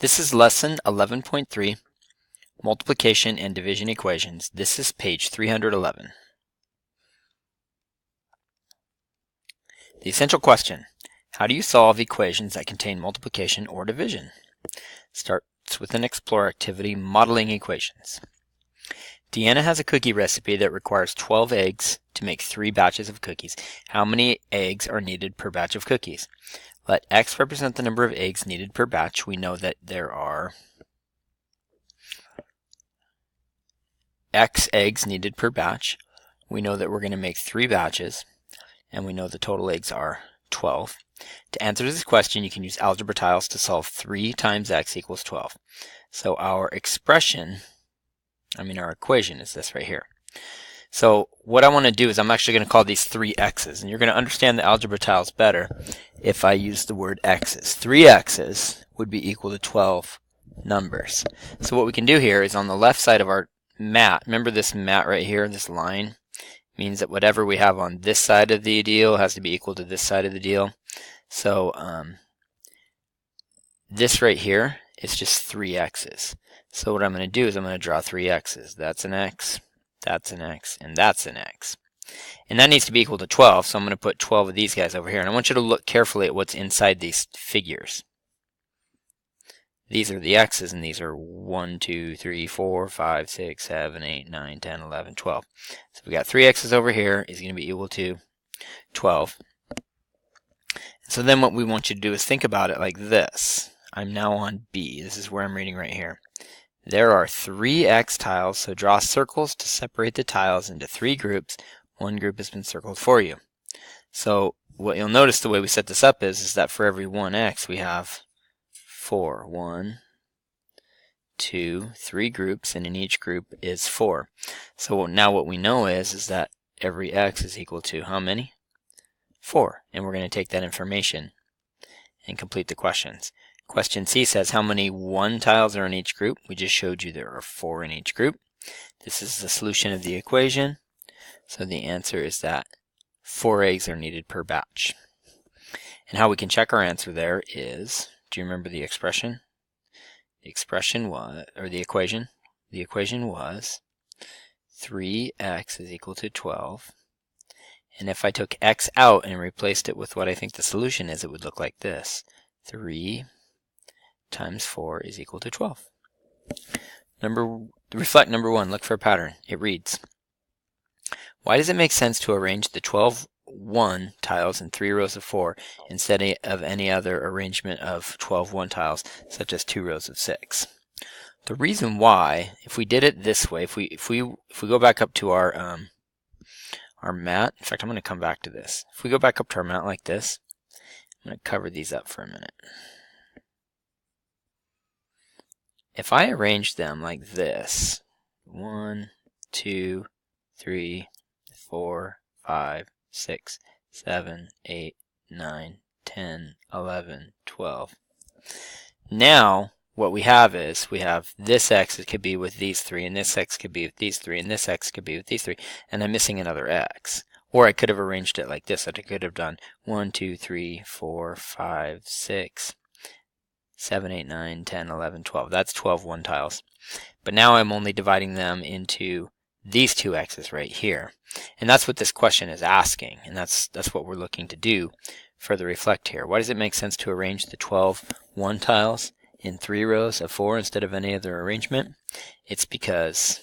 This is lesson 11.3, multiplication and division equations. This is page 311. The essential question: how do you solve equations that contain multiplication or division? Starts with an explore activity, modeling equations. Deanna has a cookie recipe that requires 12 eggs to make 3 batches of cookies. How many eggs are needed per batch of cookies? Let x represent the number of eggs needed per batch. We know that there are x eggs needed per batch. We know that we're going to make 3 batches, and we know the total eggs are 12. To answer this question, you can use algebra tiles to solve 3 times x equals 12. So our equation is this right here. So what I want to do is I'm actually going to call these 3 x's, and you're going to understand the algebra tiles better if I use the word x's. 3 x's would be equal to 12 numbers. So what we can do here is on the left side of our mat, remember this mat right here, this line, means that whatever we have on this side of the deal has to be equal to this side of the deal. So this right here is just 3 x's. So what I'm going to do is I'm going to draw 3 x's. That's an x, that's an x, and that's an x. And that needs to be equal to 12, so I'm going to put 12 of these guys over here. And I want you to look carefully at what's inside these figures. These are the x's, and these are 1, 2, 3, 4, 5, 6, 7, 8, 9, 10, 11, 12. So we got 3 x's over here is going to be equal to 12. So then what we want you to do is think about it like this. I'm now on B. This is where I'm reading right here. There are 3 x tiles, so draw circles to separate the tiles into 3 groups. One group has been circled for you. So what you'll notice the way we set this up is that for every 1 x we have 4. 1, 2, 3 groups, and in each group is 4. So now what we know is that every x is equal to how many? 4. And we're going to take that information and complete the questions. Question C says how many 1 tiles are in each group? We just showed you there are 4 in each group. This is the solution of the equation. So the answer is that 4 eggs are needed per batch. And how we can check our answer there is, do you remember the expression? The expression was, or the equation was 3x is equal to 12. And if I took x out and replaced it with what I think the solution is, it would look like this. 3 times 4 is equal to 12. Reflect number 1. Look for a pattern. It reads, why does it make sense to arrange the 12 1 tiles in 3 rows of 4 instead of any other arrangement of 12 1 tiles, such as 2 rows of 6? The reason why, if we did it this way, if we go back up to our mat, in fact I'm going to come back to this. If we go back up to our mat like this, I'm going to cover these up for a minute. If I arrange them like this, 1, 2, 3, 4, 5, 6, 7, 8, 9, 10, 11, 12. Now, what we have is, we have this x could be with these 3, and this x could be with these 3, and this x could be with these 3, and I'm missing another x. Or I could have arranged it like this, that I could have done 1, 2, 3, 4, 5, 6, 7, 8, 9, 10, 11, 12. That's 12 1 tiles. But now I'm only dividing them into these 2 x's right here. And that's what this question is asking, and that's what we're looking to do. Further reflect here. Why does it make sense to arrange the 12 1 tiles in 3 rows of 4 instead of any other arrangement? It's because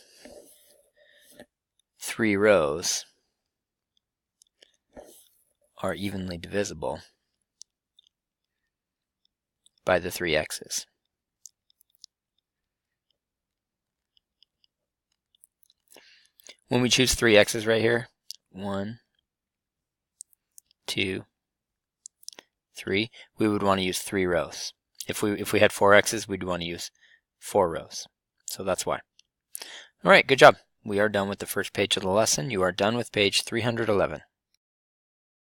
3 rows are evenly divisible by the 3 x's. When we choose 3 x's right here, 1, 2, 3, we would want to use 3 rows. If we had 4 x's, we'd want to use 4 rows. So that's why. All right, good job. We are done with the first page of the lesson. You are done with page 311.